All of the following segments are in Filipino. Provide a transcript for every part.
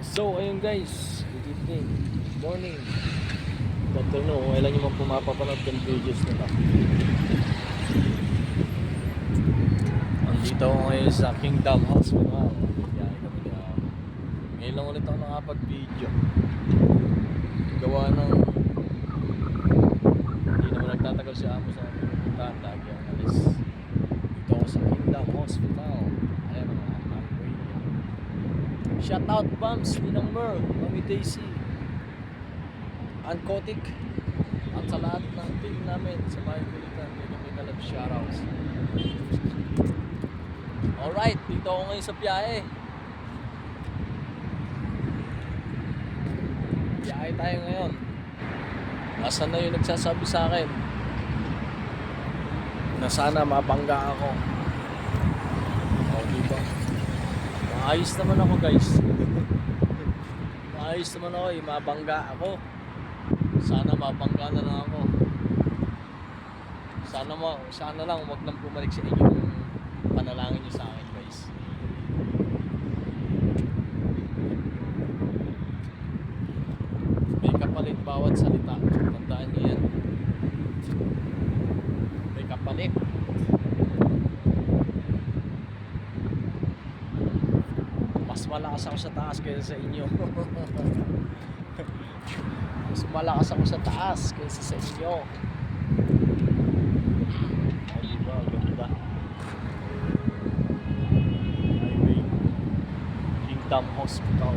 So ayun guys, good evening, good morning, good afternoon, kung ilan yung mga pumapapanood ng videos nila. Andito ako ngayon sa Kingdom Hospital. Ngayon lang ulit ako nakapag-video. Gawa ng hindi naman nagtatagal si Amo sa pupuntahan. Lagi ang alis. Dito ako sa Kingdom Hospital. Ayan ang mga highway. Shout out Bams, Ninang Merl, Mami Daisy, Ankotik, at sa lahat ng team namin sa Bayan Militan. May kalab shoutouts. Alright, dito ako ngayon sa biyahe. Biyahe tayo ngayon. Asan na yung nagsasabi sa akin na sana mabangga ako? O diba? Maayos naman ako guys. Maayos naman ako mabangga ako. Sana mabangga na lang ako. Sana lang wag nang bumalik sa inyo yung panalangin niyo sa akin guys. May kapalit bawat salita. Tandaan niyo yan. May kapalit. Mas malakas ako sa taas kaysa sa inyo. Mas malakas ako sa taas kaysa sa inyo. Ay ba, ganda. Highway. Kingdom Hospital.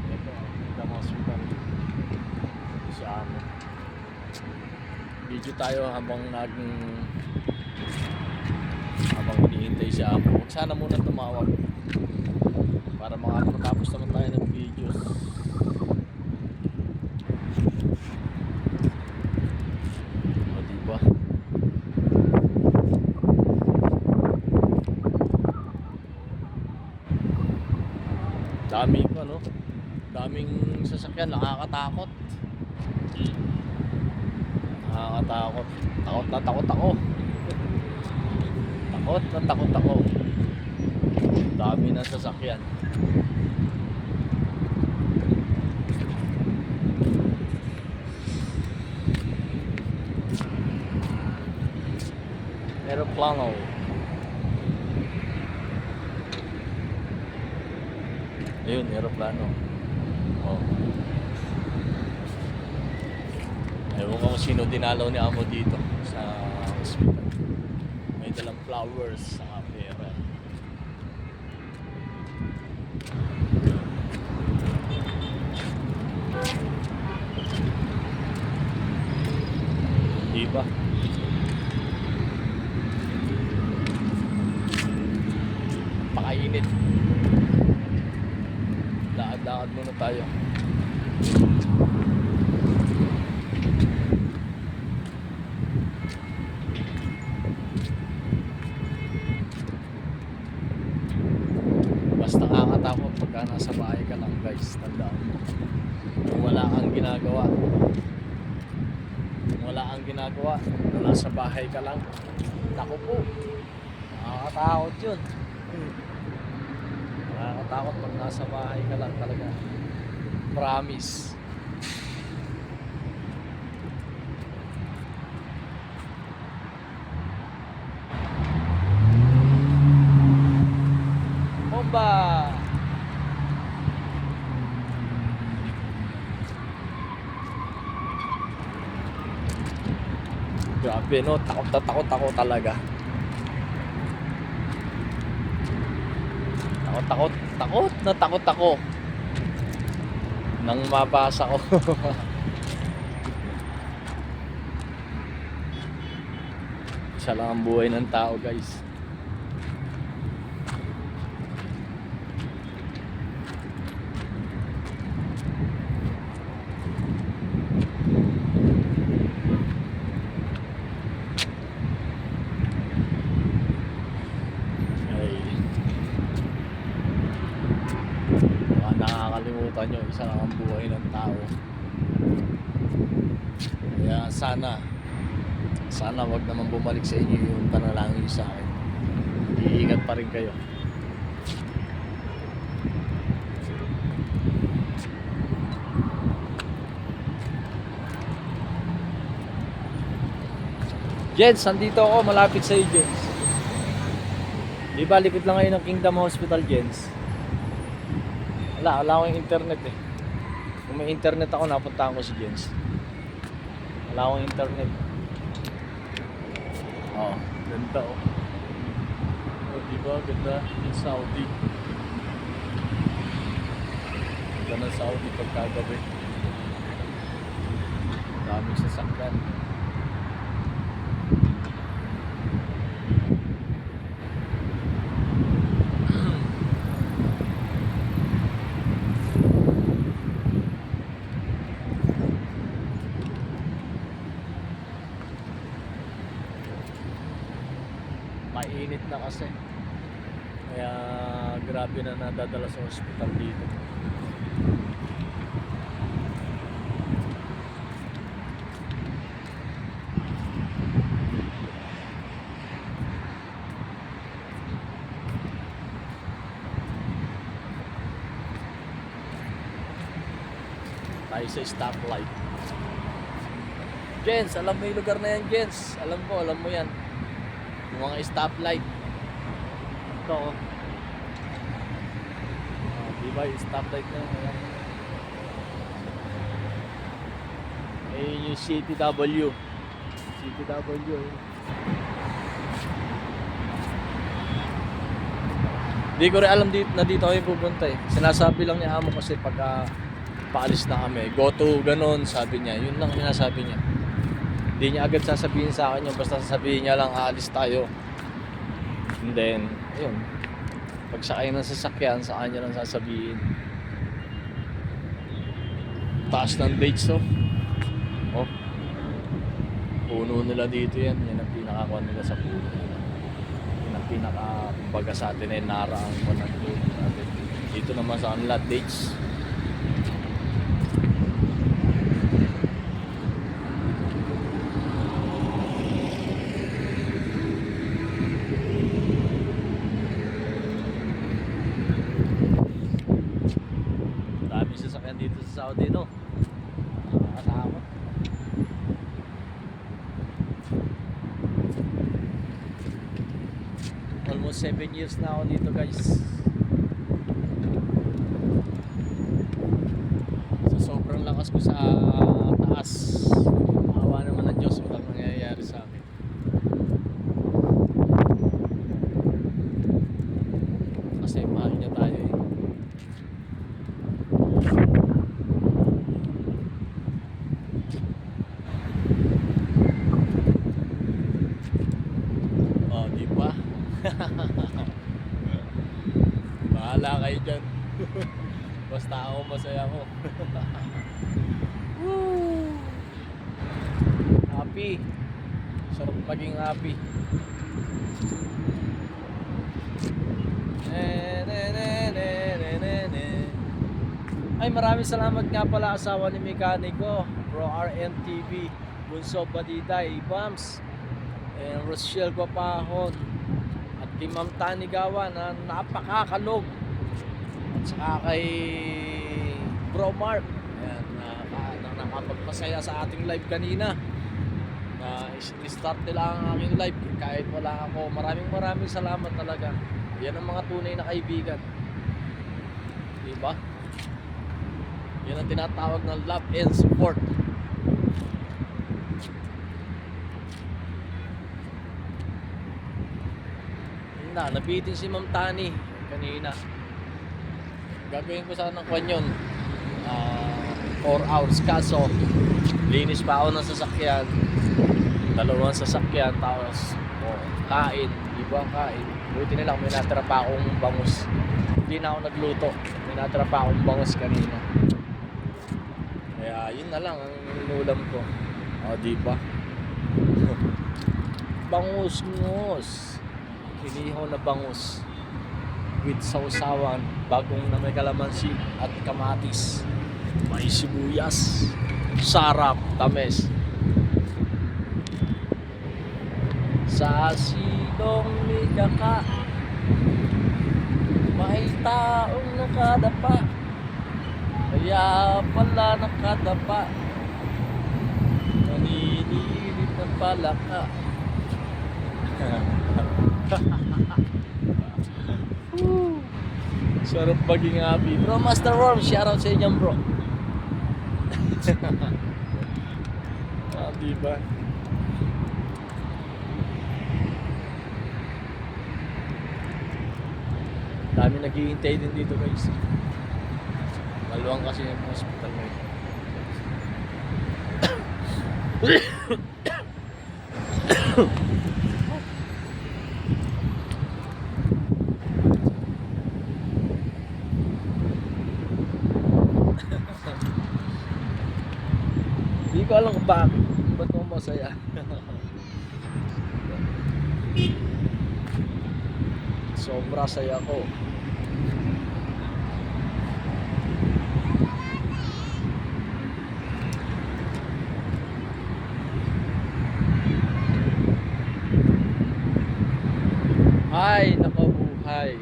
Ito, Kingdom Hospital. Sa amin. Video tayo habang hinihintay siya ako. Huwag sana muna tumawag para makapagtapos naman tayo ng videos. O diba? Daming sasakyan, nakakatakot. Nakakatakot. Takot ako. Takot ako. Dami na sasakyan. Aeroplano. Ayun, aeroplano. Oh. Ewan ko kung sino dinalaw ni Amo dito sa hospital. May dalang flowers sa pera. Diba? Pakainit. Lakad-lakad muna tayo. Basta nakakatakot pagka nasa bahay ka lang guys. Tandaan mo. Kung wala kang ginagawa, nasa bahay ka lang. Naku po. Nakakatakot yun. Nakakatakot pag nasa bahay ka lang talaga. Promise. Bomba! Grabe no, takot talaga. Takot ako nang mabasa ko. Isa lang ang buhay ng tao guys. Nakakalimutan nyo, isa lang ang buhay ng tao. Kaya sana wag naman bumalik sa inyo yung panalangin sa akin. Iingat pa rin kayo. Jens, andito ako, malapit sa iyo, Jens. Di ba, likod lang ngayon ng Kingdom Hospital, Jens. Wala akong internet eh. Kung may internet ako, napuntahan ko si Jens. Wala akong internet. Oh, ganda oh. Oh, di ba, ganda yung Saudi. Ganda ng Saudi pagkagabi. Daming sasakyan. Mainit na kasi. Kaya grabe na nadadala sa hospital dito. Tayo sa stoplight. Jens, alam mo yung lugar na yan, Jens. Alam mo yan. Yung mga stoplight. Ito oh. Diba yung stoplight na yan? Ayun yung CTW. CTW. Hindi ko rin alam na dito kami pupunta eh. Sinasabi lang ni amo kasi pagka paalis na kami, go to ganon, sabi niya. Yun lang sinasabi niya. Hindi niya agad sasabihin sa akin yung basta sasabihin niya lang aalis tayo. And then, ayun. Pagsakay ng sasakyan, sa kanya lang sasabihin. Taas ng dates oh. Oh. Puno nila dito yan. Yan ang pinakakuha nila sa puno. Yan ang pinaka-kumbaga sa atin ay naraang ko ng puno natin. Dito naman sa kanila dates. Sasakyan dito sa Saudi no. Nakakatakot. Almost 7 years na ako dito guys. So sobrang lakas ko sa taas. Awa naman ng Diyos walang nangyayari sa akin. Kasi mahal niya tayo eh. Bahala kayo dyan. Basta ako masaya ko. Happy. Sarap maging happy. Ay maraming salamat nga pala asawa ni mekaniko Bro RNTV Bunso Badiday Bams and Rochelle Guapahon at kay Ma'am Tani Gawa na napakakalog at saka kay Bro Mark na nakapagpasaya sa ating live kanina na start nila ang aking live kahit wala ako. Maraming salamat talaga. Yan ang mga tunay na kaibigan, diba? Yan ang tinatawag na love and support. Nabitin si Ma'am Tani kanina. Gagawin ko sana ng kwan yun 4 hours kaso linis pa ako ng sasakyan, 2 sasakyan tapos kain, diba kain. Buti na lang may natira pa akong bangus. Hindi na ako nagluto, may natira pa akong bangus kanina. Kaya yun na lang ang inulam ko. O diba? Bangus-ngus. Kinihaw na bangus with sausawan, bagong na may kalamansi at kamatis, may sibuyas, sarap, tamis. Sa silong ligaka may taong nakadapa, kaya pala nakadapa, naninilit na palaka. Woo! Sarap maging happy. Bro, Master Worm, shoutout sa inyo bro. Diba? Dami naghihintay din dito guys. Maluwang kasi yung hospital ngayon. Hindi ko alam kung bakit. Ba't mo masaya? Sobra saya ko. Ay, nakabuhay.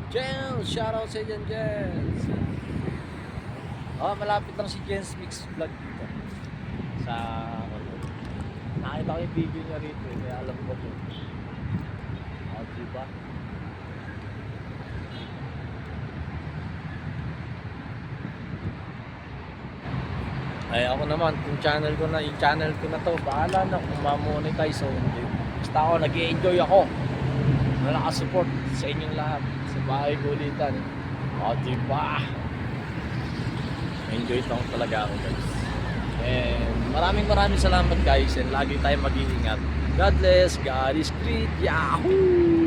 Jens, shoutout sa Jens Jens. Oh, malapit lang si Jens Mix Vlog dito. Sa nakita ko yung video niya rito, kaya alam ko to. Oh, diba? Ay ako naman, yung channel ko na to, bahala na kung ma-monetize o hindi. Basta ako, nag-i-enjoy ako. Nakasupport sa inyong lahat. Sa bahay ko ulitan. O, diba? Enjoy lang talaga ako guys. And maraming salamat guys. And lagi tayong mag-iingat. God bless, God is great. Yahoo!